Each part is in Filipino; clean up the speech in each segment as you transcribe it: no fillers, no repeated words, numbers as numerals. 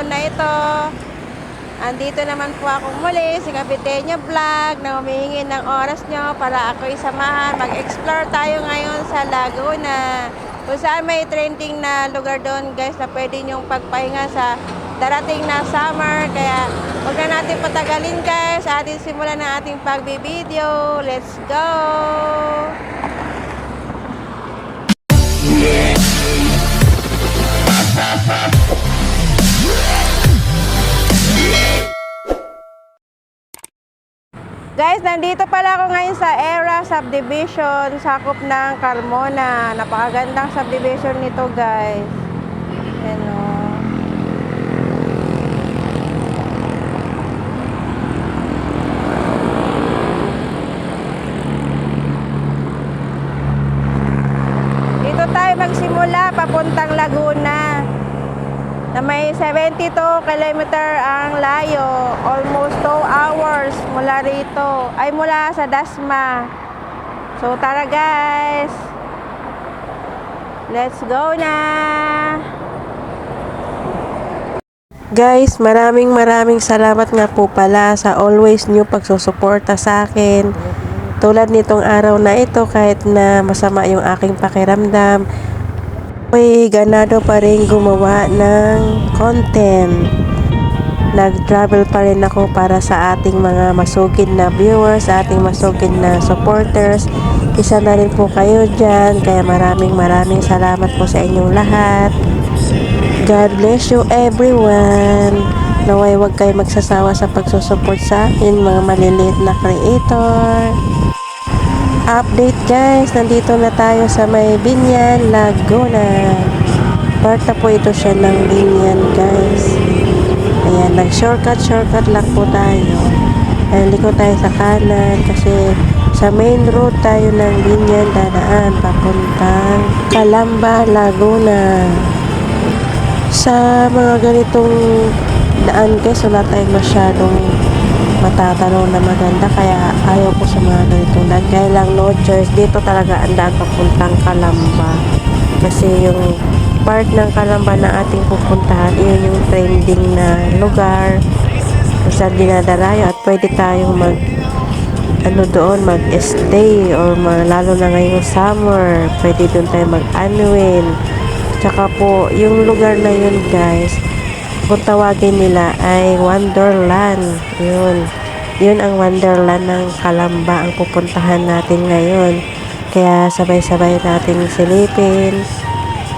araw na ito. Andito naman po ako muli sa Caviteña Vlog na humihingi ng oras nyo para ako'y samahan. Mag-explore tayo ngayon sa Laguna. Kung saan may trending na lugar doon guys na pwede nyong pagpahinga sa darating na summer. Kaya huwag na natin patagalin guys. Atin simulan na ating pagbibideo. Let's go! Guys, nandito pala ako ngayon sa Era Subdivision, sakop ng Carmona. Napakagandang subdivision nito, guys. Ayan o. Dito tayo magsimula, papuntang Laguna. Na may 72 kilometer ang layo, almost 2 hours mula rito, ay mula sa Dasma. So tara guys, let's go na. Guys, maraming salamat nga po pala sa always new pagsusuporta sa akin. Tulad nitong araw na ito, kahit na masama yung aking pakiramdam, ay ganado pa rin gumawa ng content. Nag-travel pa rin ako para sa ating mga masugid na viewers, sa ating masugid na supporters. Isa na rin po kayo dyan, kaya maraming salamat po sa inyong lahat. God bless you everyone. Naway wag kayo magsasawa sa pagsusupport sa akin, mga maliliit na creator. Update guys, nandito na tayo sa may Binyan, Laguna. Parta po ito siya ng Binyan guys. Ayan, nag-shortcut lang po tayo. Ayan, liko tayo sa kanan kasi sa main road tayo ng Binyan dadaan papuntang Calamba, Laguna. Sa mga ganitong daan guys, wala tayong masyadong matatanaw na maganda, kaya ayaw ko sa mga ganitong daan. Kaya lang no choice, dito talaga ang daan papuntang Calamba kasi yung part ng Calamba na ating pupuntahan, yun yung trending na lugar kung saan dinadalayo at pwede tayong mag stay or lalo na ngayong summer, pwede doon tayo mag-unwind. Tsaka po yung lugar na yun guys, kung tawagin nila ay Wonderland. Yun ang Wonderland ng Calamba ang pupuntahan natin ngayon. Kaya sabay-sabay natin silipin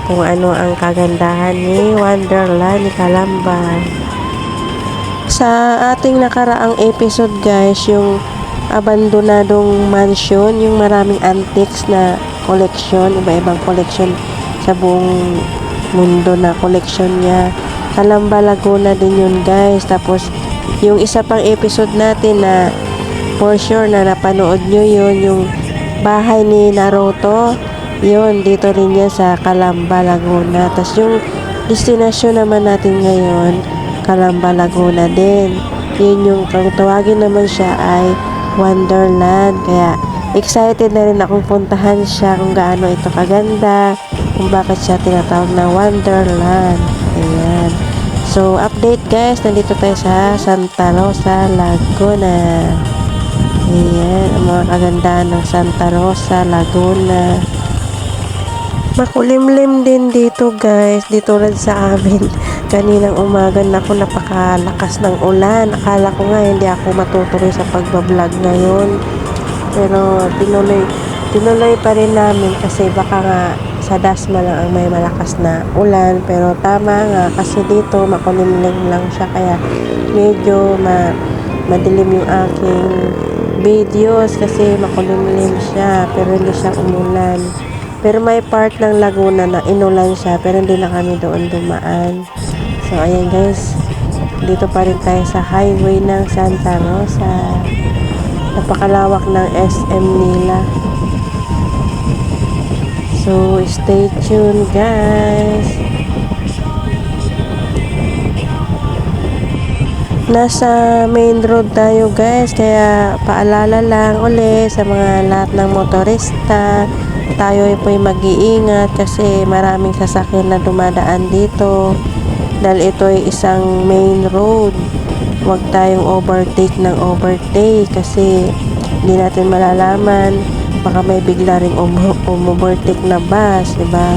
kung ano ang kagandahan ni Wonderland ni Calamba. Sa ating nakaraang episode guys, yung abandonadong mansion, yung maraming antiques na collection, iba-ibang collection sa buong mundo na collection niya. Calamba, Laguna din yun guys. Tapos yung isa pang episode natin na for sure na napanood nyo yun, yung bahay ni Naruto, yun dito rin yan sa Calamba, Laguna. Tapos yung destination naman natin ngayon, Calamba, Laguna din. Yun yung kung tawagin naman siya ay Wonderland. Kaya excited na rin akong puntahan siya kung gaano ito kaganda, kung bakit siya tinatawag na Wonderland. Ayan. So, update guys, nandito tayo sa Santa Rosa, Laguna. Ayan, ang mga kagandahan ng Santa Rosa, Laguna. Makulimlim din dito guys, dito rin sa amin. Kaninang umaga na ako, napakalakas ng ulan. Akala ko nga hindi ako matutuloy sa pagbablog ngayon. Pero tinuloy pa rin namin kasi baka nga sa Dasma lang ang may malakas na ulan, pero tama nga kasi dito makulimlim lang siya, kaya medyo madilim yung aking videos kasi makulimlim siya, pero hindi siya umulan. Pero may part ng Laguna na inulan siya, pero hindi na kami doon dumaan. So ayan guys, dito pa rin tayo sa highway ng Santa Rosa. Napakalawak ng SM nila. So, stay tuned guys. Nasa main road tayo guys, kaya paalala lang uli sa mga lahat ng motorista, tayo po'y mag-iingat kasi maraming sasakyan na dumadaan dito. dahil ito ay isang main road. Huwag tayong overtake ng overtake kasi hindi natin malalaman, baka may bigla ring overtake na bus, diba?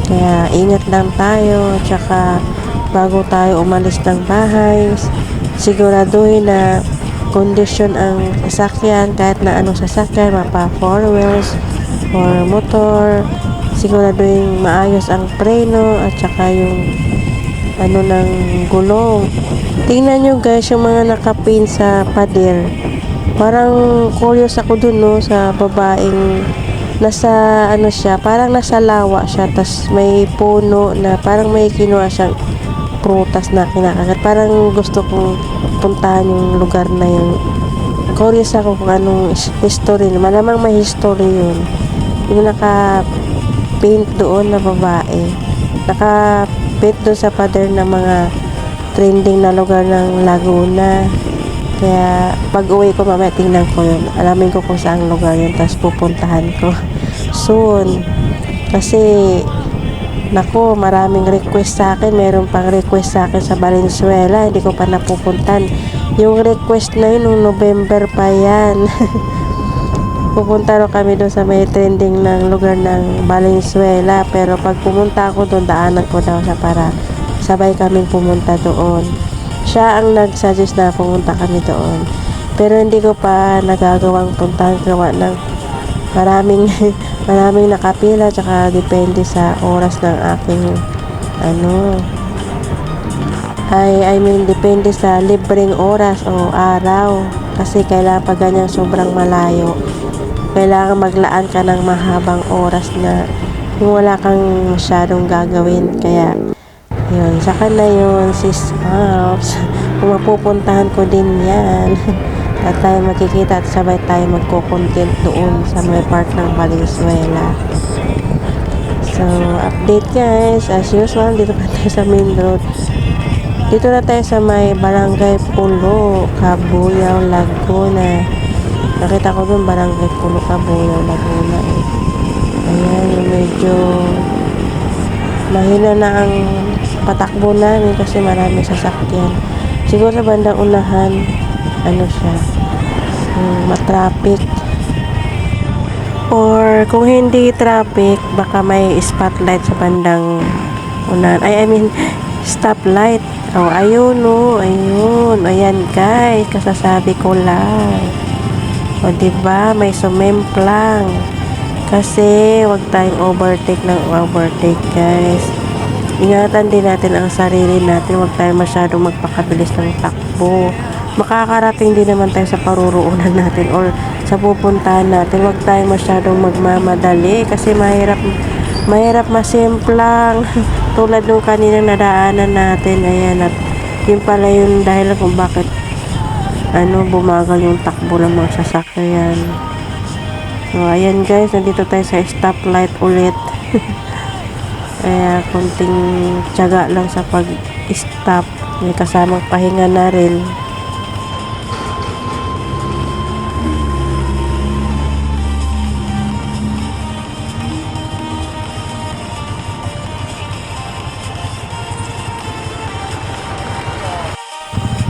Kaya ingat lang tayo, tsaka bago tayo umalis ng bahay, siguraduhin na kondisyon ang sasakyan, kahit na anong sasakyan, mapa 4 wheels or motor, siguraduhin maayos ang preno at saka yung ng gulong. Tingnan nyo guys yung mga nakapin sa pader. Parang curious ako dun, no, sa babaeng nasa siya, parang nasa lawa siya, tas may puno na parang may kinuha siyang prutas na kinakagat. Parang gusto kong puntahan yung lugar na yun. Curious ako kung anong history. Malamang may history yun. Yung naka-paint doon na babae. Naka-paint doon sa pader ng mga trending na lugar ng Laguna. Kaya pag uwi ko mamaya tingnan ko yun. Alamin ko kung saan lugar yun. Tapos pupuntahan ko soon. Kasi nako, maraming request sa akin. Meron pang request sa akin sa Valenzuela. Hindi ko pa napupuntan. Yung request na yun, noong November pa yan. Pupunta ro kami doon sa may trending ng lugar ng Valenzuela. Pero pag pumunta ako doon, daanan ko daw siya para sabay kaming pumunta doon. Siya ang nag-suggest na pumunta kami doon. Pero hindi ko pa nagagawang puntahan gawa ng maraming nakapila, tsaka depende sa oras ng aking depende sa libreng oras o araw. Kasi kailangan pag ganyan sobrang malayo, kailangan maglaan ka ng mahabang oras na yung wala kang masyadong gagawin. Kaya yun, saka na yun, sis Pops. Kung mapupuntahan ko din yan. At tayo makikita at sabay tayo magko-content doon sa may part ng Valenzuela. So, update guys. As usual, dito pa tayo sa main road. Dito na tayo sa may Barangay Pulo, Cabuyao, Laguna. Nakita ko doon, Barangay Pulo, Cabuyao, Laguna. Ayan, medyo mahina na ang patakbo namin kasi marami sasakyan. Siguro sa bandang unahan, siya, matraffic. Or kung hindi traffic, baka may spotlight sa bandang unahan. I mean, stoplight. Oh, ayun, no. Ayun. Ayan, guys. Kasasabi ko lang. O, diba? May sumemplang. Kasi, wag tayong overtake ng overtake, guys. Ingatan din natin ang sarili natin. Huwag tayo masyadong magpakabilis ng takbo. Makakarating din naman tayo sa paruroonan natin or sa pupuntahan natin. Huwag tayo masyadong magmamadali kasi mahirap masimplang. Tulad nung kaninang nadaanan natin. Ayan, at yun pala yung dahilan kung bakit bumagal yung takbo ng mga sasakyan. So, ayan guys, nandito tayo sa stoplight ulit. Kaya konting tiyaga lang sa pag-stop. May kasamang pahinga na rin.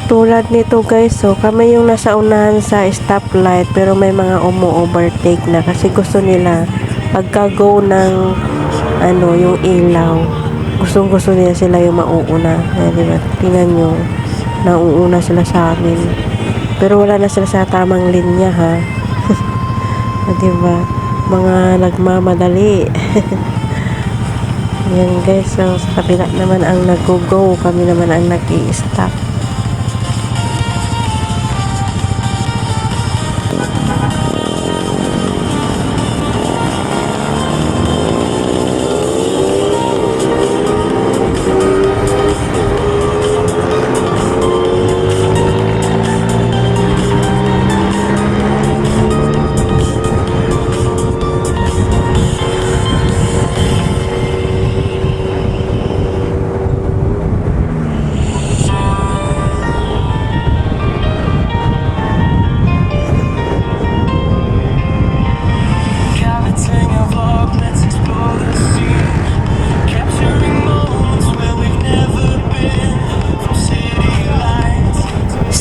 Tulad nito guys, so kami yung nasa unahan sa stoplight pero may mga umu-overtake na kasi gusto nila pagka-go ng yung ilaw, gusto nila sila yung mauuna. Diba? Tingnan nyo, nauuna sila sa amin pero wala na sila sa tamang linya, ha. Diba? Mga nagmamadali. Yan guys, so sa kabila naman ang nag-go, kami naman ang nag-i-stop.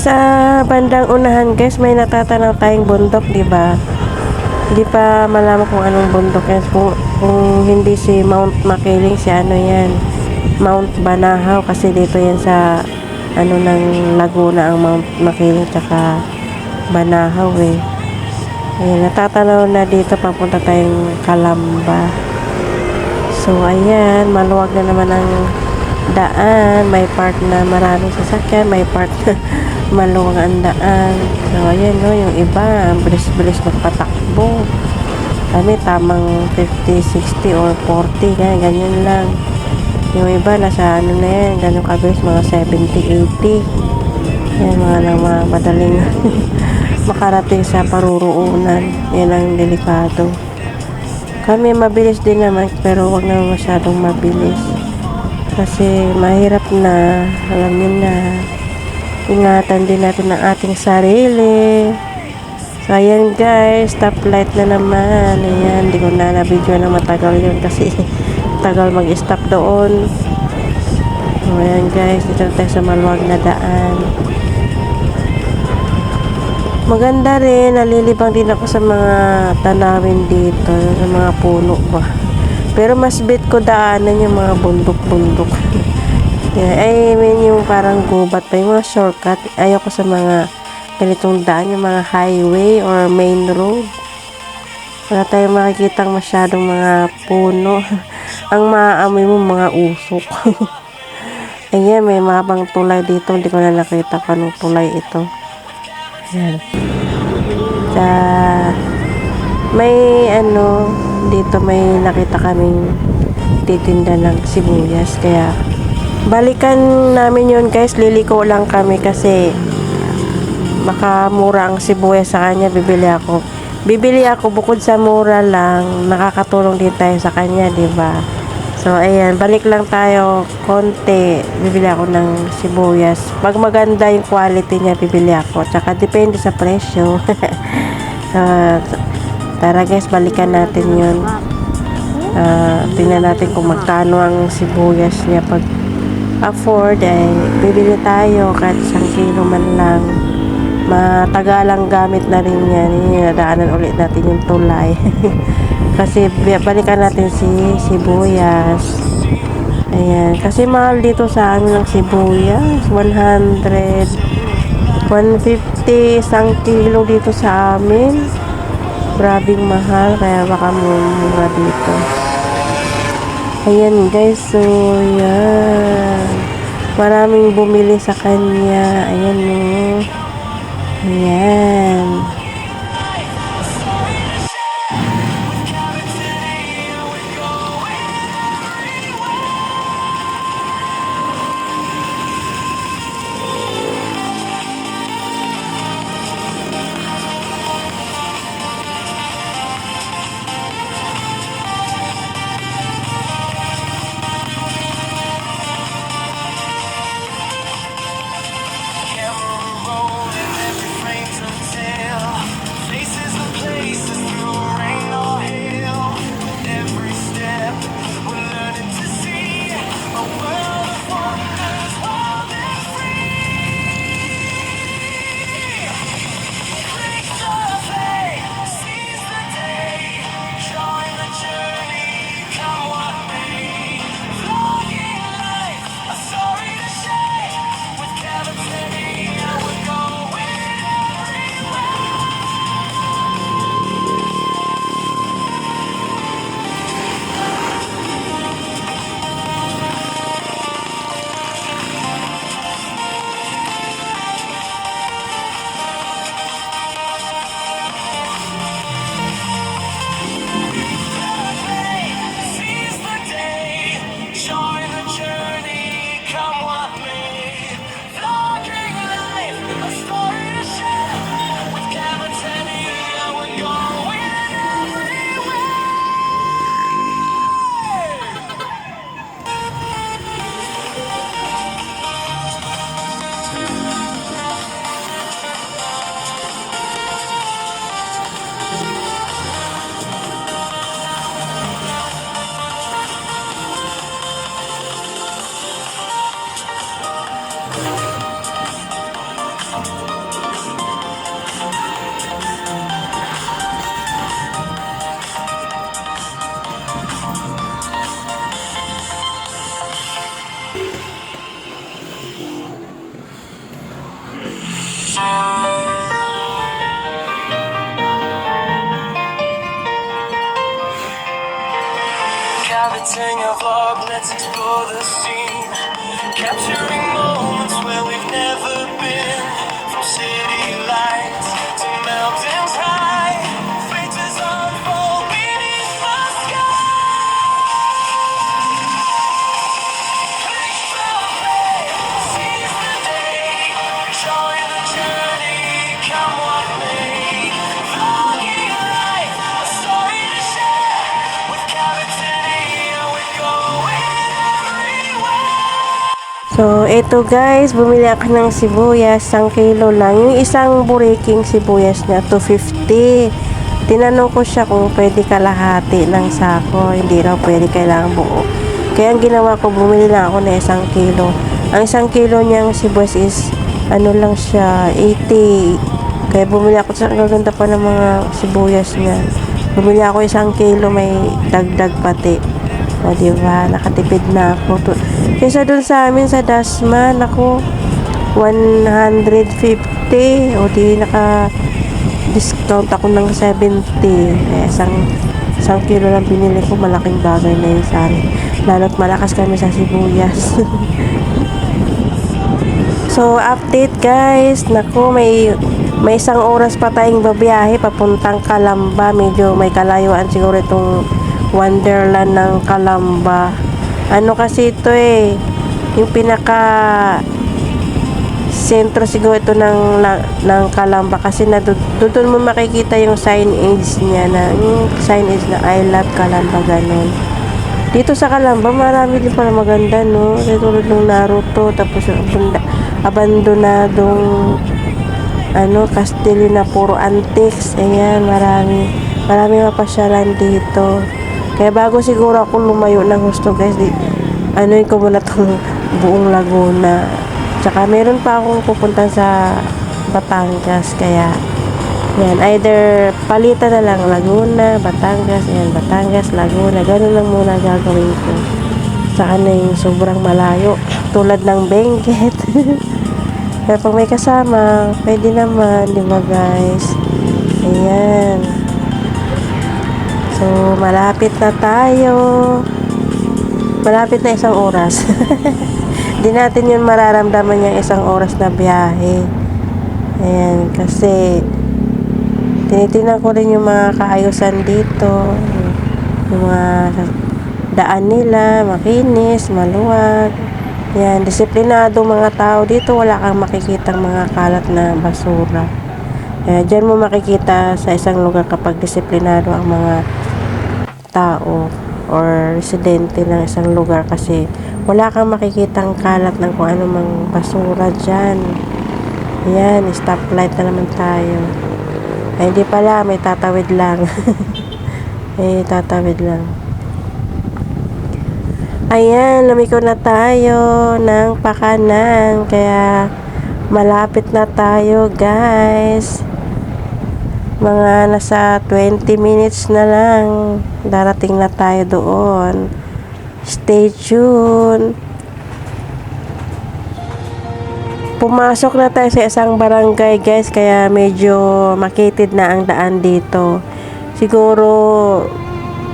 sa bandang unahan guys, may natatanaw tayong bundok, di ba? Hindi pa malaman kung anong bundok yan. Kung hindi si Mount Makiling, si ano yan, Mount Banahaw, kasi dito yan sa ano ng Laguna ang Mount Makiling tsaka Banahaw eh. Ayan, natatanaw na dito papunta tayong Calamba. So ayan, maluwag na naman ang daan. May part na maraming sasakyan, may part na maluwag ang daan. So ayan no, yung iba bilis-bilis magpatakbo. Kami tamang 50, 60 or 40, ganyan lang. Yung iba nasa ano na yan, ganun kabilis, mga 70, 80. Yan, mga madaling makarating sa paruruunan. Yan ang delikado. Kami mabilis din naman, pero wag naman masyadong mabilis. Kasi mahirap na, alam niyo na, ingatan din natin ang ating sarili. So ayan guys, stoplight na naman. Ayan, hindi ko na na-video na matagal yun kasi tagal mag-stop doon. So ayan guys, dito tayo sa maluwag na daan. Maganda rin, nalilibang din ako sa mga tanawin dito, sa mga puno ba. Pero mas bet ko daanan yung mga bundok-bundok. Yeah, I mean yung parang gubat pa, yung mga shortcut. Ayoko sa mga ganitong daan, yung mga highway or main road. Wala tayong makikitang masyadong mga puno. Ang maaamoy mo mga usok. Ayan, may mabang tulay dito. Hindi ko na nakita kung anong tulay ito. Ayan. May ano, dito may nakita kaming titinda ng sibuyas. Kaya, balikan namin yun guys. Liliko lang kami kasi baka mura ang sibuyas sa kanya. Bibili ako bukod sa mura lang, nakakatulong din tayo sa kanya, di ba? So ayan, balik lang tayo konti. Bibili ako ng sibuyas. Pag maganda yung quality niya, bibili ako. Tsaka depende sa presyo. Tara guys, balikan natin yun. Tingnan natin kung magkano ang sibuyas niya. Pag afford, ay bibili tayo kahit 1 kilo man lang. Matagalang gamit na rin yan. Nadaanan ulit natin yung tulay. Kasi balikan natin si sibuyas. Ayan. Kasi mahal dito sa amin ng sibuyas. 100, 150 isang kilo dito sa amin. Grabing mahal. Kaya baka mura dito. Ayan guys. So yan. Maraming bumili sa kanya. Ayan mo. Ayan. Editing a vlog, let's explore the scene. Capturing moments where we've never been. From city lights to mountains high, faces unfold beneath the sky. Click the play, seize the day, join the journey, come what may. Vlogging life, a story to share. With Cavitania, we're going everywhere. So, eto guys, bumili ako ng sibuyas, 1 kilo lang. Yung isang buriking sibuyas niya, 250. Tinanong ko siya kung pwede kalahati ng sako, hindi raw pwede, kailangan buo. Kaya ang ginawa ko, bumili lang ako ng 1 kilo. Ang 1 kilo niyang sibuyas is, ano lang siya, 80. Kaya bumili ako, sa gaganda pa ng mga sibuyas niya. Bumili ako 1 kilo, may dagdag pati. O, diba? Nakatipid na ako. Kaysa dun sa amin sa Dasman, ako, 150. O, di naka-discount ako ng 70. Kaya isang kilo lang binili ko. Malaking bagay na yun sa amin. Lalo't malakas kami sa sibuyas. So, update guys. Naku, may 1 oras pa tayong babiyahe papuntang Calamba. Medyo may kalayuan siguro itong Wonderland ng Calamba. Ano kasi ito yung pinaka sentro siguro ito ng Calamba, kasi doon mo makikita yung signage niya yung signage na I love Calamba, ganun. Dito sa Calamba marami din pala maganda, no? Tulad ng Naruto, tapos yung abandonadong kastilyo na puro antiques. Ayan, marami mapasyalan dito. Kaya bago siguro ako lumayo ng gusto guys, ko muna itong buong Laguna. Tsaka meron pa akong pupunta sa Batangas. Kaya yan, either palitan na lang Laguna, Batangas, yan, Batangas, Laguna. Ganun lang muna gagawin ko. Saka na yung sobrang malayo, tulad ng Benguet. Kaya pag may kasama, pwede naman, di ba guys? Ayan. So, malapit na tayo. Malapit na 1 oras. Di natin yun mararamdaman yung 1 oras na biyahe. Ayan, kasi tinitingnan ko rin yung mga kaayusan dito. Yung mga daan nila, makinis, maluwag. Ayan, disiplinado mga tao dito. Wala kang makikitang mga kalat na basura. Diyan mo makikita sa isang lugar kapag disiplinado ang mga tao or residente ng isang lugar, kasi wala kang makikitang kalat ng kung ano mang basura dyan. Ayan, stoplight na naman tayo. Ay, hindi pala, may tatawid lang. May tatawid lang. Ayan, lumiko na tayo ng pakanan, kaya malapit na tayo guys. Mga nasa 20 minutes na lang, darating na tayo doon. Stay tuned. Pumasok na tayo sa isang barangay guys, kaya medyo makitid na ang daan dito. Siguro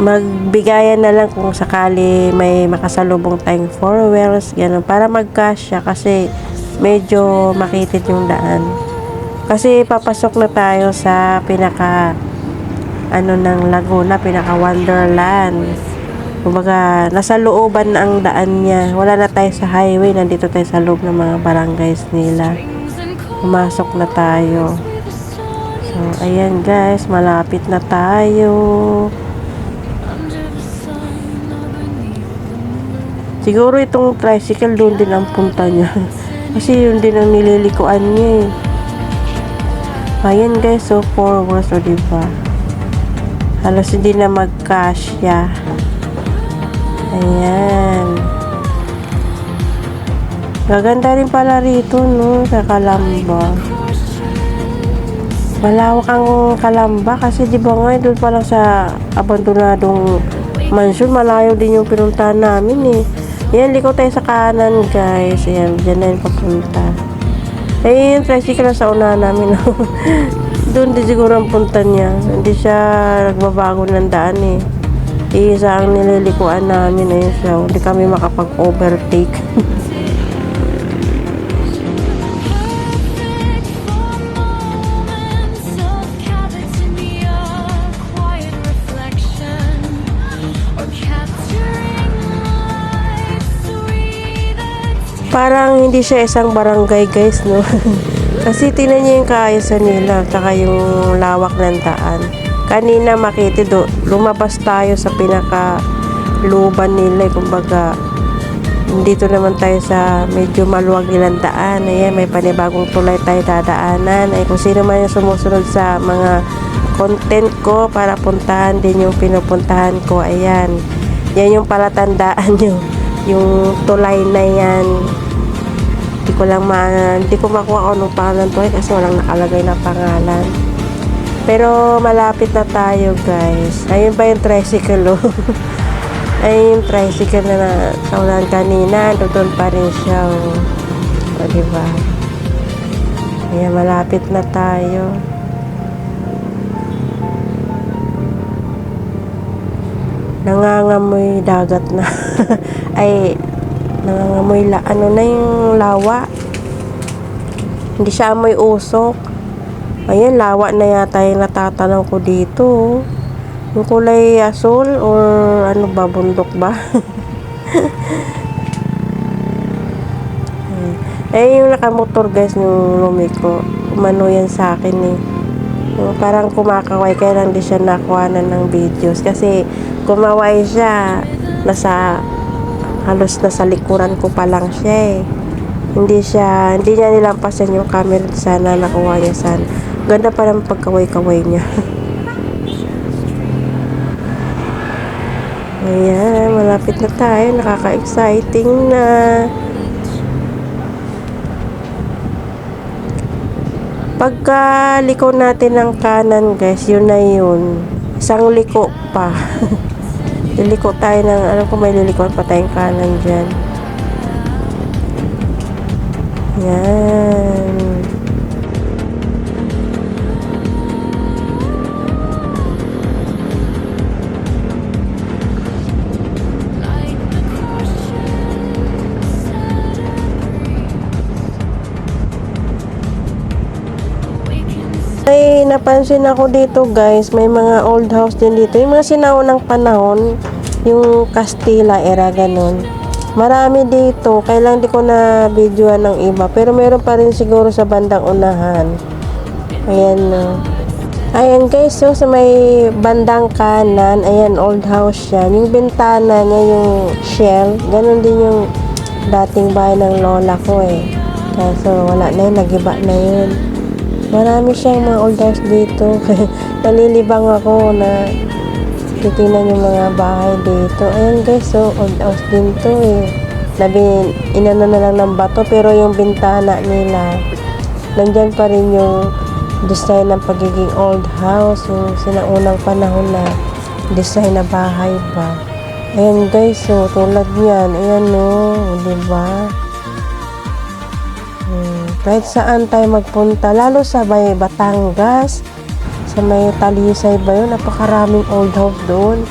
magbigayan na lang kung sakali may makasalubong tayong 4 wheels, ganun, para magkasya, kasi medyo makitid yung daan. Kasi papasok na tayo sa pinaka ng Laguna, pinaka Wonderland. Kumbaga, nasa looban na ang daan niya. Wala na tayo sa highway, nandito tayo sa loob ng mga barangays nila. Pumasok na tayo. So, ayan guys, malapit na tayo. Siguro itong tricycle doon din ang punta niya. Kasi yun din ang nililikuan niya Ayan guys, so 4 wheels, o diba? Halos hindi na magkasya. Ayan. Gaganda rin pala rito, no? Sa Calamba. Malawak ang Calamba kasi di ba nga doon pala sa abandonadong mansion, malayo din yung pinuntahan namin Ayan, liko tayo sa kanan guys. Ayan, dyan na yung papunta. Ayun, tricycle na sa una namin. Doon din siguro ang punta niya. Hindi siya nagbabago ng daan Isa ang nililikuan namin ayun siya. Hindi kami makapag-overtake. Parang hindi siya isang barangay guys, no? Kasi tinan niyo yung kaayusan nila, tsaka yung lawak ng daan. Kanina makita lumabas tayo sa pinaka luban nila, kumbaga dito naman tayo sa medyo maluwag nilang daan. Ayan, may panibagong tulay tayo dadaanan. Ay kung sino man yung sumusunod sa mga content ko para puntahan din yung pinupuntahan ko, ayan. Yan yung palatandaan nyo, yung tulay na yan. Hindi ko makuha anong pangalan to kasi walang nakalagay na pangalan. Pero malapit na tayo guys. Ayun ba yung tricycle, oh? Ayun yung tricycle na saulan kanina. Doon pa rin siya, oh. O, diba? Ayan, malapit na tayo. Nangangamoy dagat na. Ay, nangangamoy ano na yung lawa. Hindi siya amoy usok. Ayan, lawa na yata yung natatanaw ko dito. Yung kulay asul or ano ba, bundok ba? Eh, yung nakamotor guys, yung lumiko. Umano yan sa akin eh. Yung parang kumakaway, kaya lang di siya nakuhanan ng videos. Kasi kumaway siya, halos nasa likuran ko pa lang siya eh. Hindi niya nilampasan yung camera, sana nakuha niya sana. Ganda pa ng pagkaway-kaway niya. Ayan, malapit na tayo. Nakaka-exciting na. Pagka liko natin ng kanan guys, yun na yun. Isang liko pa. Liliko tayo ng, alam ko may lilikuan pa tayong kanan dyan. Yan. May napansin ako dito guys, may mga old house din dito. Yung mga sinaunang panahon, yung Castilla era ganun. Marami dito, kailang di ko na videoan ng iba. Pero meron pa rin siguro sa bandang unahan. Ayan no. Ayan guys, so sa may bandang kanan, ayan old house yan. Yung bintana niya, yung shell, ganun din yung dating bahay ng lola ko eh. Kaso wala na yun, nagiba na yun. Marami siyang mga old house dito. Nalilibang ako na titingnan yung mga bahay dito. Ayan guys, so old house din to eh. Inano na lang ng bato, pero yung bintana nila, nandyan pa rin yung design ng pagiging old house, yung sinaunang panahon na design na bahay ba. Ayan guys, so tulad yan. Ayan no, diba? Kahit saan tayo magpunta, lalo sa may Batangas, sa may Talisay ba yun, napakaraming old house doon.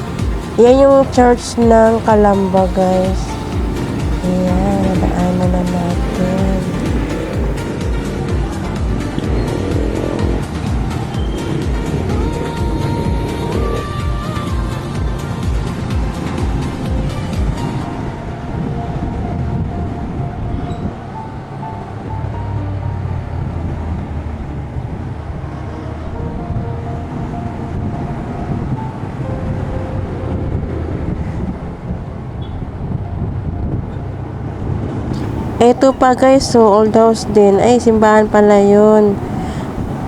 Yan yung church ng Calamba guys. Ayan, nadaanan na natin. Ito pa guys, so old house din. Ay, simbahan pala yun.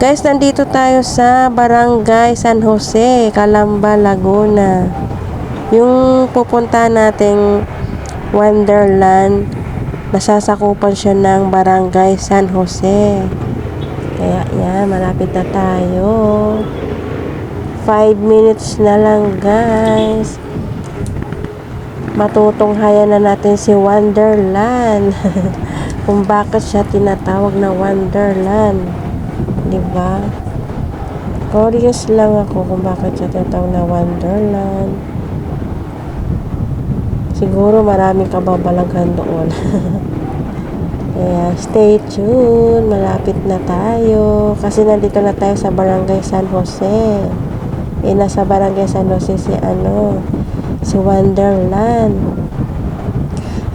Guys, nandito tayo sa Barangay San Jose, Calamba, Laguna. Yung pupunta nating Wonderland, nasasakupan siya ng Barangay San Jose. Kaya yan, malapit na tayo. 5 minutes na lang guys. Matutunghayan na natin si Wonderland. Kung bakit siya tinatawag na Wonderland, diba? Curious lang ako kung bakit siya tinatawag na Wonderland. siguro maraming kababalaghan doon. Kaya stay tuned, malapit na tayo. Kasi nandito na tayo sa Barangay San Jose. Nasa Barangay San Jose si Wonderland.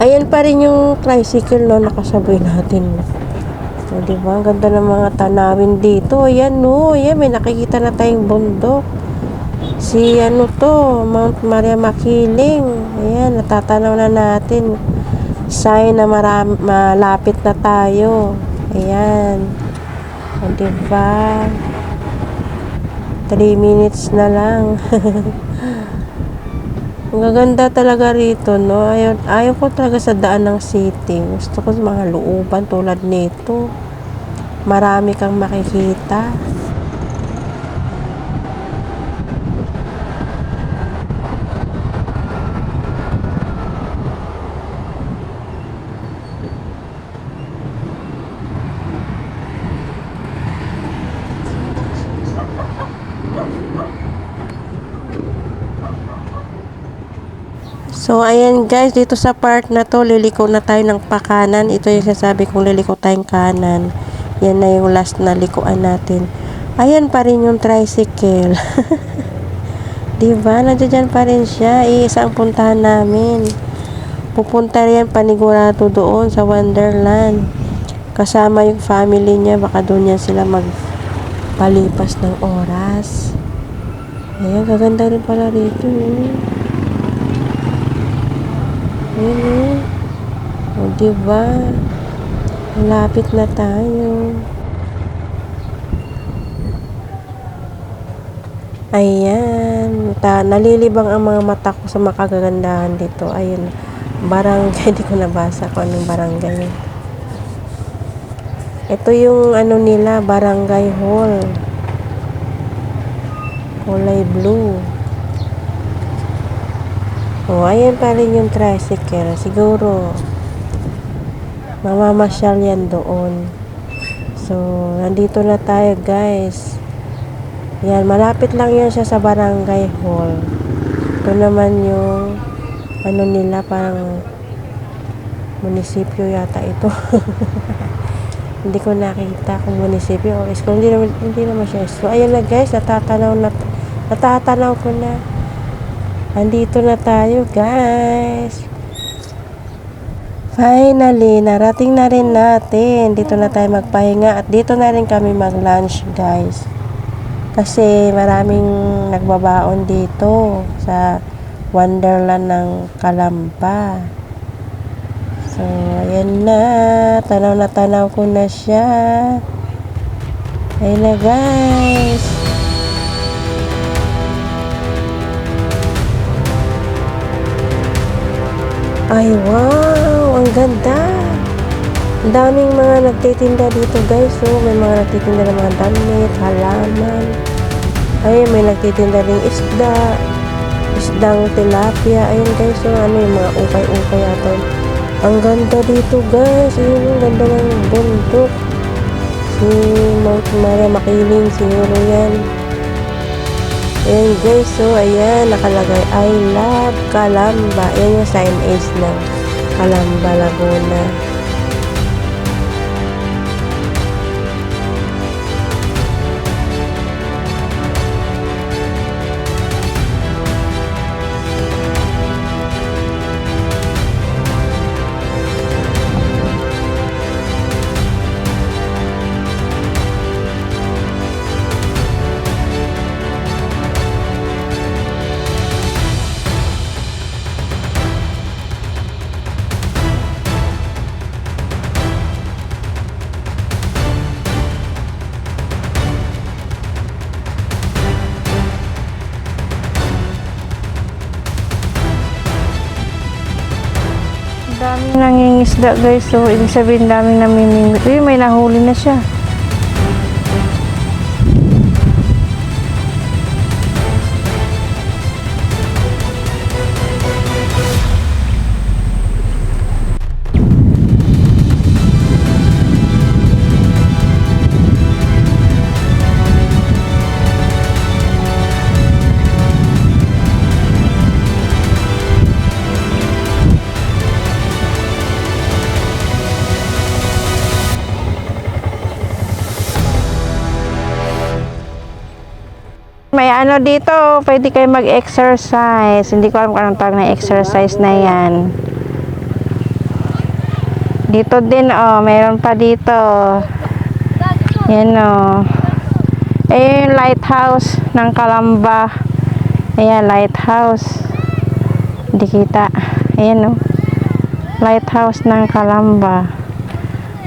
Ayan pa rin yung tricycle, no, nakasabay natin. O, diba? Ang ganda ng mga tanawin dito. Ayan, no. Ayan, may nakikita na tayong bundok. Si Mount Maria Makiling. Ayan, natatanaw na natin. Sign na malapit na tayo. Ayan. O, diba? 3 minutes na lang. Ang gaganda talaga rito, no? Ayaw ko talaga sa daan ng city. Gusto ko sa mga looban tulad nito. Marami kang makikita. So, ayan guys, dito sa part na to, liliko na tayo ng pakanan. Ito yung sasabi kong liliko tayong kanan. Yan na yung last na likuan natin. Ayan pa rin yung tricycle. Diba? Nandiyan pa rin siya. Isa ang puntahan namin. Pupunta rin panigurado doon sa Wonderland. Kasama yung family niya. Baka doon yan sila magpalipas ng oras. Ayan, gaganda rin pala rito. Ayan, o diba? Malapit na tayo. Ayan. Nalilibang ang mga mata ko sa makagagandahan dito. Ayun. Barangay. Di ko nabasa kung anong barangay yun. Ito yung nila, barangay hall. Kulay blue. Oh, ayan pa rin yung tricycle. Siguro, mamamasyal yan doon. So, nandito na tayo, guys. Yan, malapit lang yan siya sa barangay hall. Ito naman yung, nila, parang munisipyo yata ito. Hindi ko nakita kung munisipyo o school. Hindi naman siya. So, ayan na, guys. Natatanaw ko na. Andito na tayo, guys. Finally, narating na rin natin. Dito na tayo magpahinga at dito na rin kami mag-lunch, guys. Kasi maraming nagbabaon dito sa Wonderland ng Calamba. So, ayan na. Tanaw ko na siya. Ayan na, guys. Ay, wow! Ang ganda! Ang daming mga nagtitinda dito, guys. So, may mga nagtitinda ng mga damit, halaman. Ay, may nagtitinda ring isdang tilapia. Ayun, guys. So, yung mga ukay-ukay yata. Ang ganda dito, guys. Ayun, ang ganda ng bundok. Si Mount Maria Makiling, siguro yan. Ayan, guys. So, ayan, nakalagay, I love Calamba. Ayan yung signage ng Calamba, Laguna. Daming nangingisda, guys. So, ibig sabihin daming namimingwit. Uy, may nahuli na siya. may ano dito, pwede kayo mag-exercise. Hindi ko alam kung anong tawag na exercise na yan. Dito din, oh, mayroon pa dito. Yan, oh. Ayun yung lighthouse ng Calamba. Ayan, lighthouse. Hindi kita. Ayan, oh. Lighthouse ng Calamba.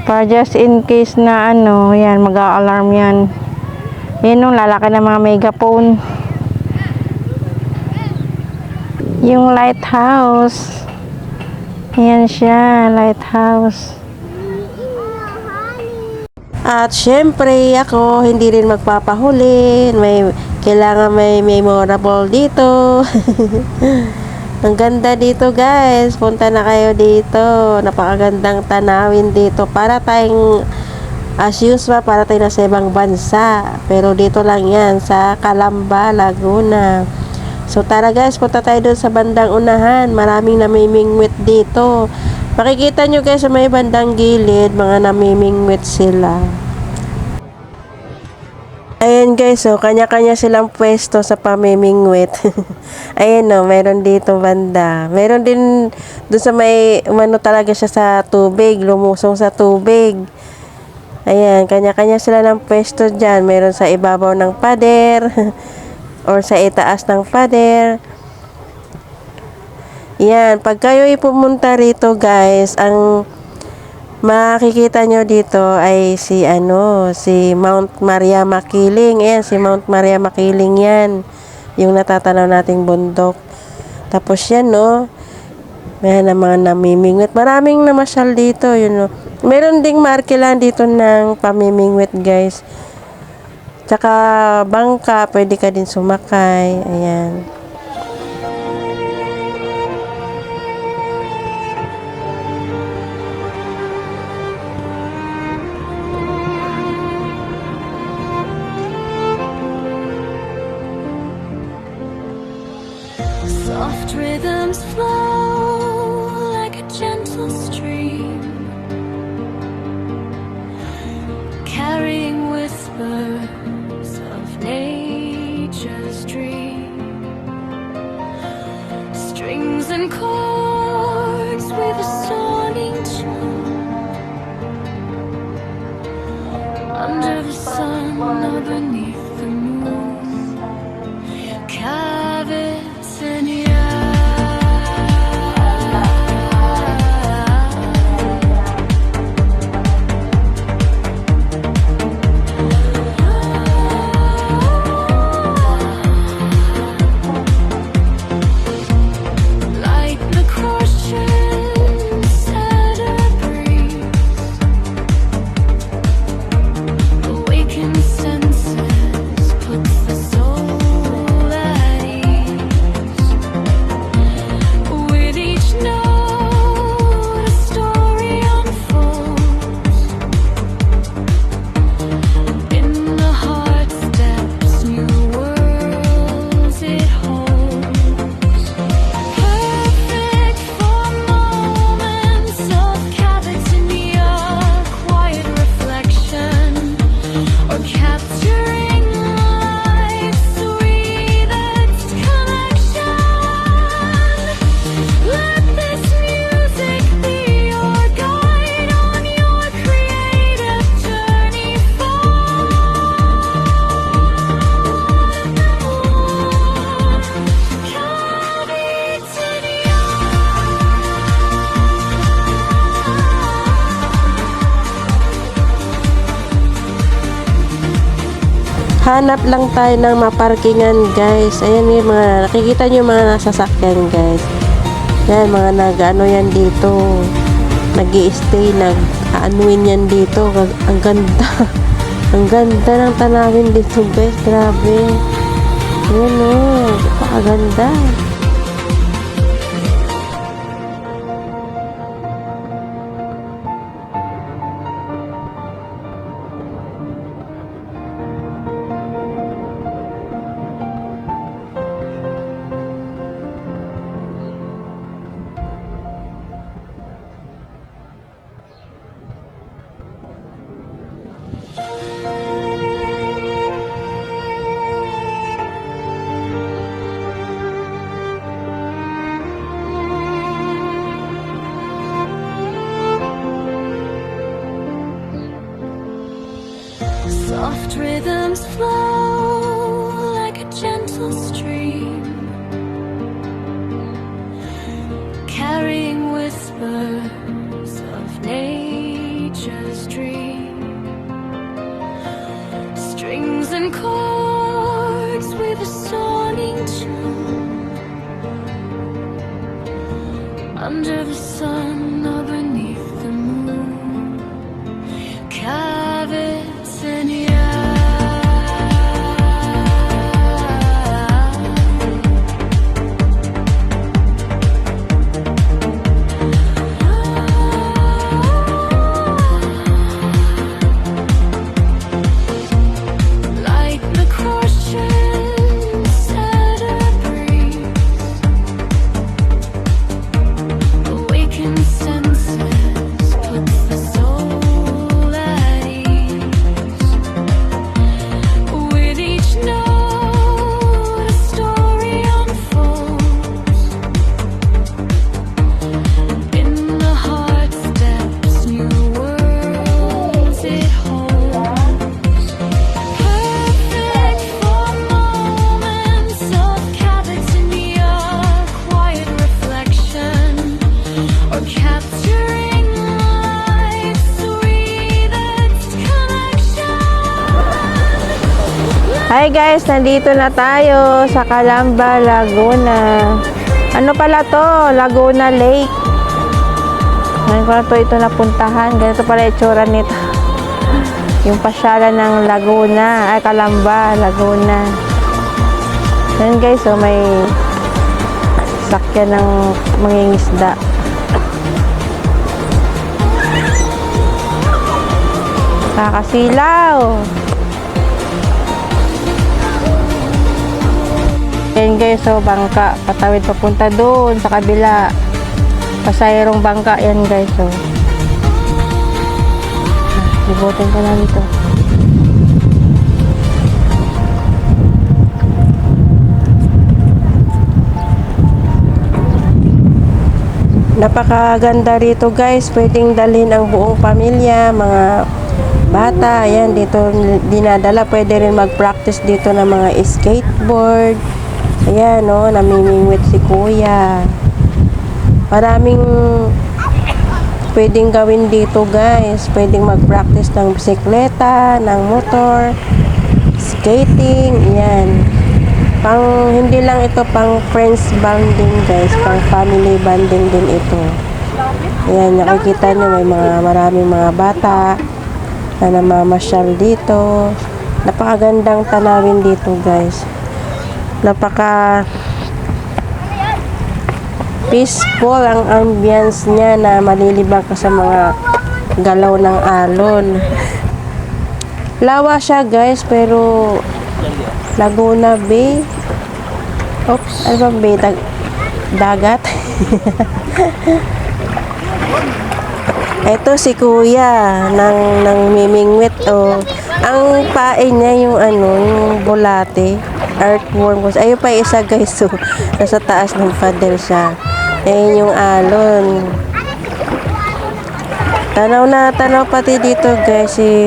Para just in case na ano, yan, mag-a-alarm yan. Yan, oh, lalaki ng mga megaphone. Yung lighthouse. Ayan siya, lighthouse. At syempre ako hindi rin magpapahuli. Kailangan may memorable dito. Ang ganda dito guys. Punta na kayo dito. Napakagandang tanawin dito. Para tayong as usual, para tayo nasa ibang bansa. Pero dito lang yan sa Calamba, Laguna. So tara guys, punta tayo doon sa bandang unahan. Maraming namimingwit dito. Makikita nyo guys sa may bandang gilid, mga namimingwit sila. Ayan guys, so kanya-kanya silang pwesto sa pamimingwit. Ayan o, meron dito banda. Meron din doon sa may, umano talaga siya sa tubig, lumusong sa tubig. Ayan, kanya-kanya sila ng pwesto dyan. Meron sa ibabaw ng pader, or sa itaas ng pader. Yan, pag kayo pumunta rito guys, ang makikita nyo dito ay si Mount Maria Makiling. Ayan, si Mount Maria Makiling yan. Yung natatanaw nating bundok. Tapos yan, no. May mga namimingwit. Maraming namasyal dito, yun, no. Meron ding markilan dito ng pamimingwit, guys. Tsaka bangka, pwede ka din sumakay. Ayan. Soft rhythms flow like a gentle stream, carrying whispers of nature's dream. Strings and chords with a songing tune, under the sun or beneath the moon. Cavitania. Hanap lang tayo ng maparkingan guys. Ayan yung mga, nakikita nyo yung mga nasasakyan guys. Yan, mga nag-ano yan dito. Nag-i-stay, nag-aanuin yan dito. Ang ganda. Ang ganda ng tanawin dito guys. Grabe. Ayan o. Napakaganda. Soft rhythms flow like a gentle stream, carrying whispers of nature's dream. Strings and chords with a sawing tune, under the sun or beneath the moon. Cavitania. Like the questions at a breeze, awakened senses puts the soul at ease. With each note, a story unfolds. In the heart steps new worlds it holds. Perfect for moments of Cavitania, quiet reflection, or capturing life's sweetest connection. Hi guys, nandito na tayo sa Calamba, Laguna. Ano pala to? Laguna Lake. Ngayon ko na to ito napuntahan. Ganito pala itsura nito. Yung pasyalan ng Laguna, ay Calamba, Laguna. Ayan guys, so may sakyan ng mangingisda. Kakasilaw. Ayan guys, so bangka. Patawid papunta doon sa kabila. Pasayerong bangka yan guys, so. Libutin ko na dito. Napakaganda rito guys, pwedeng dalhin ang buong pamilya, mga bata, ayan, dito dinadala. Pwede rin mag-practice dito ng mga skateboard. Ayan, no, namimingwit si kuya. Maraming pwedeng gawin dito guys. Pwedeng mag-practice ng bisikleta, ng motor, skating, ayan. Hindi lang ito pang friends bonding guys, pang family bonding din ito. Ayan, nakikita nyo may maraming mga bata na namamasyal dito. Napakagandang tanawin dito guys. Napaka peaceful ang ambience niya, na malilibang ka sa mga galaw ng alon. Lawa siya guys, pero Laguna Bay. Oops, ano ba bay? Dagat. Ito si kuya nang mimingwit, oh. Ang pain niya yung yung bulate, earthworm. Ayun pa isa guys, so nasa taas ng paddle siya. Ayun yung alon. Tanaw na tanaw pati dito guys, si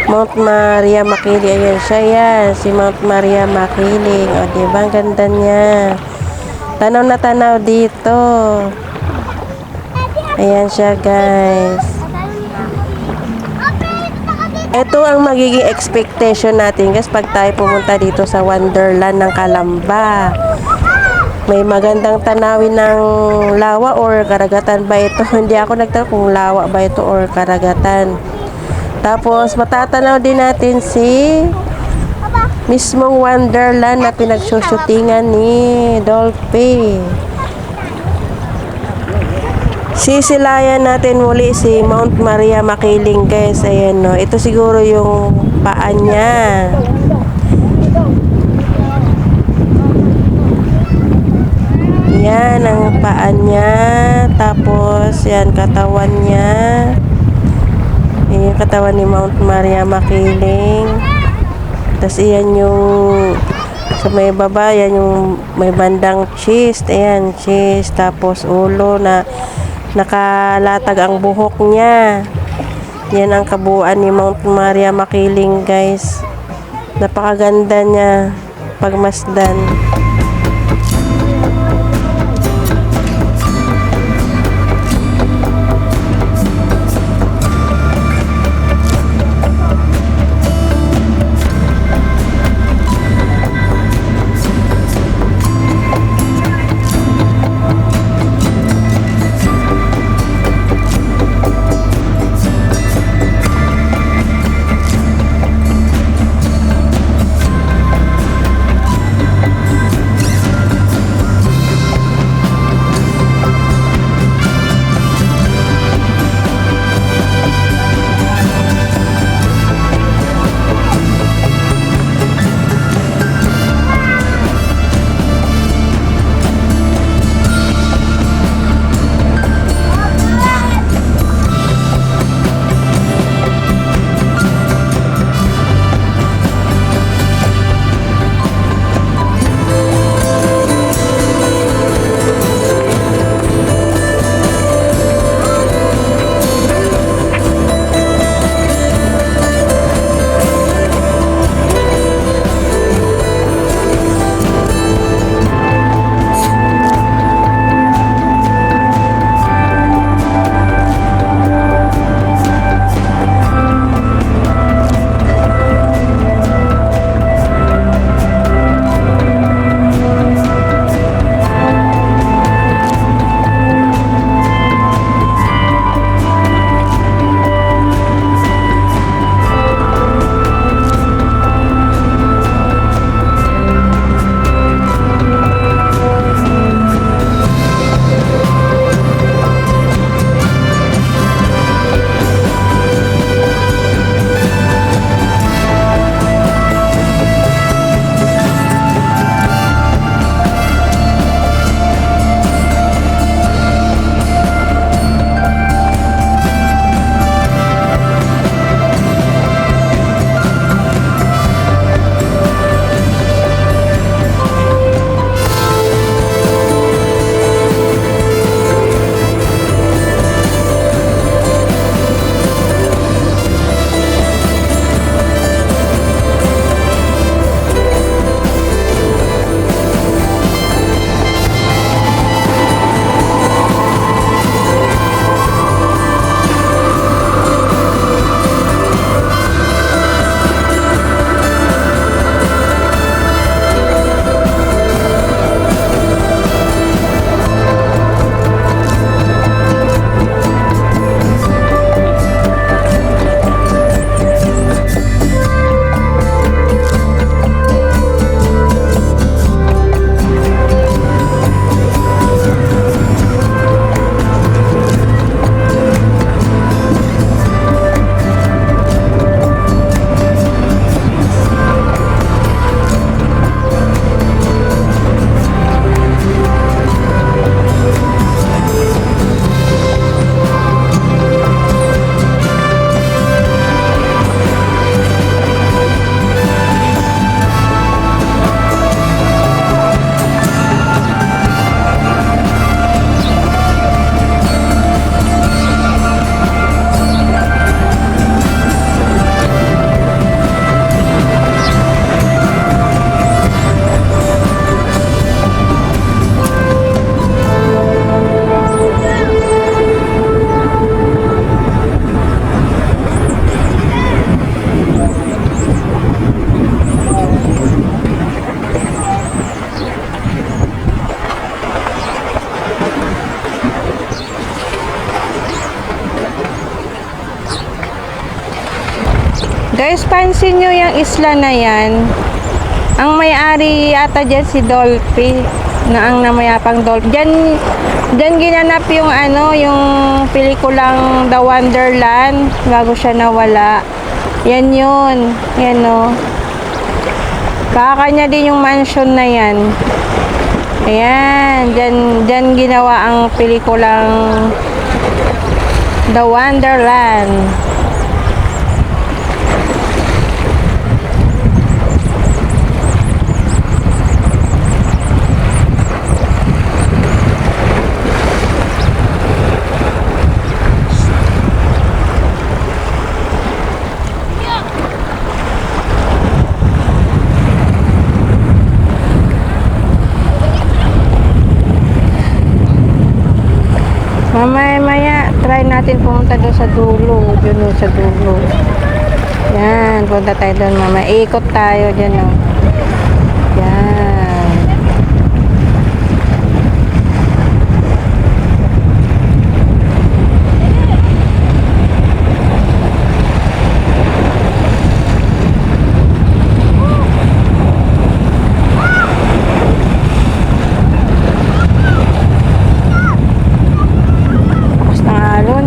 Mount Maria Makiling. Ayan siya, yan, si Mount Maria Makiling. O diba, ang ganda niya. Tanaw na tanaw dito. Ayan siya guys. Ito ang magiging expectation natin guys pag tayo pumunta dito sa Wonderland ng Calamba. May magandang tanawin ng lawa or karagatan ba ito? Hindi ako nagtanong kung lawa ba ito or karagatan. Tapos matatanaw din natin si mismong Wonderland na pinagsushootingan ni Dolphy. Sisilayan natin muli si Mount Maria Makiling guys. Ayan, no. Ito siguro yung paan niya. Yan ang paan niya. Tapos yan katawan niya. Yan yung katawan ni Mount Maria Makiling. Tapos yan yung sa may baba, yan yung may bandang chest. Ayan, chest. Tapos ulo na nakalatag ang buhok niya. Yan ang kabuuan ni Mount Maria Makiling, guys. Napakaganda niya pagmasdan. Guys, pansin nyo yung isla na yan. Ang may-ari ata dyan si Dolphy, na ang namayapang Dolphy. Dyan ginanap yung yung pelikulang The Wonderland bago siya nawala. Yan yun. Yan o. Kakanya din yung mansion na yan. Ayan. Dyan ginawa ang pelikulang The Wonderland. natin pumunta doon sa dulo. Doon oh, sa dulo. Yan, punta tayo doon mama. Ikot tayo dyan oh. Yan. Tapos ng alon.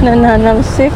Nananamsik.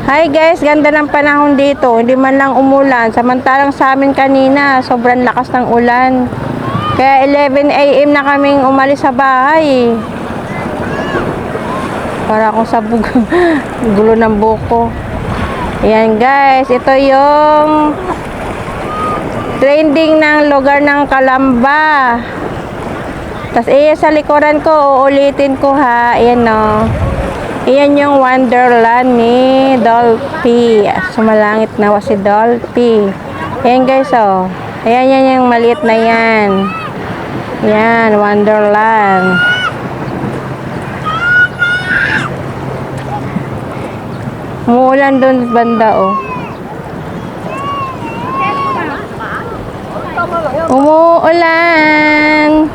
Hi guys, ganda ng panahon dito. Hindi man lang umulan. Samantalang sa amin kanina, sobrang lakas ng ulan. Kaya 11 AM na kaming umalis sa bahay. Para akong sabog. Gulo ng buko. Ayan guys, ito yung trending ng lugar ng Calamba. Tapos sa likuran ko, uulitin ko ha. Ayan o. Ayan yung Wonderland ni Dolphy. Sumalangit na si Dolphy. Ayan guys oh. Ayan yan yung maliit na yan. Yan, Wonderland. Umuulan doon banda oh. Umuulan.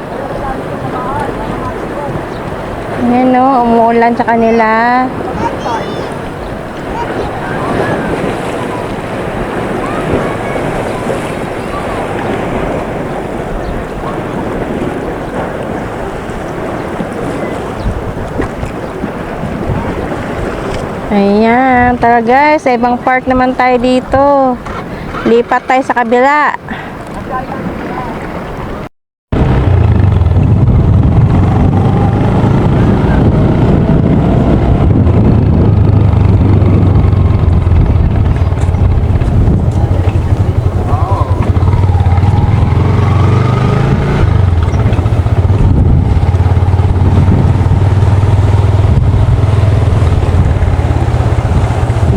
Yan no, umuulan sa kanila. Ayan, tara guys, sa ibang park naman tayo dito. Lipat tayo sa kabila.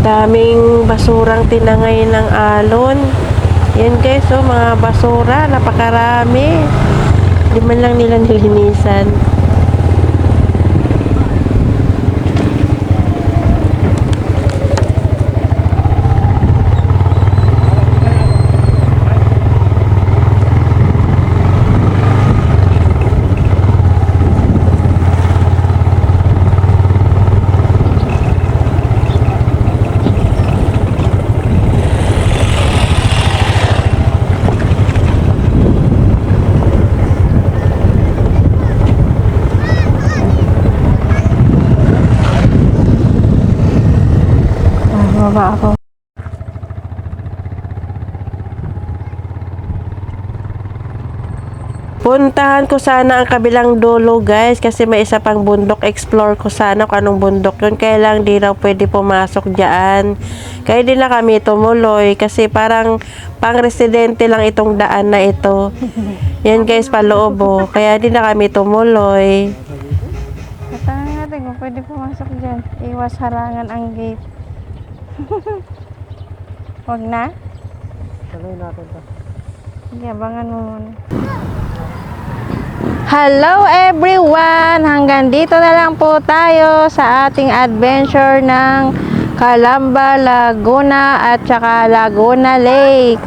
Daming basurang tinangay ng alon. Yan guys, oh, mga basura, napakarami. Di man lang nila nilinisan. Baba ako. Puntahan ko sana ang kabilang dulo guys kasi may isa pang bundok. Explore ko sana kung anong bundok yun. Kaya lang di raw pwede pumasok dyan. Kaya di na kami tumuloy kasi parang pang residente lang itong daan na ito. Yan guys, paloob oh. Kaya di na kami tumuloy. Tatangan natin kung pwede pumasok dyan. Iwas harangan ang gate. Huwag na? Tuloy natin to. Sige, abangan mo muna. Hello everyone! Hanggang dito na lang po tayo sa ating adventure ng Calamba, Laguna at saka Laguna Lake.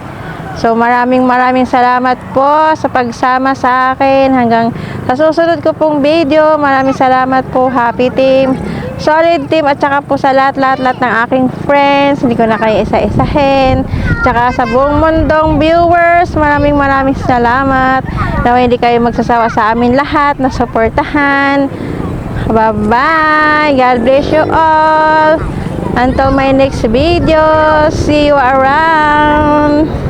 So maraming salamat po sa pagsama sa akin hanggang sa susunod ko pong video. Maraming salamat po, Happy Team, Solid Team at saka po sa lahat ng aking friends. Hindi ko na kayo isa-isahin. Tsaka sa buong mundong viewers, maraming salamat. Nawa hindi kayo magsasawa sa amin lahat na suportahan. Bye-bye! God bless you all! Until my next video, see you around!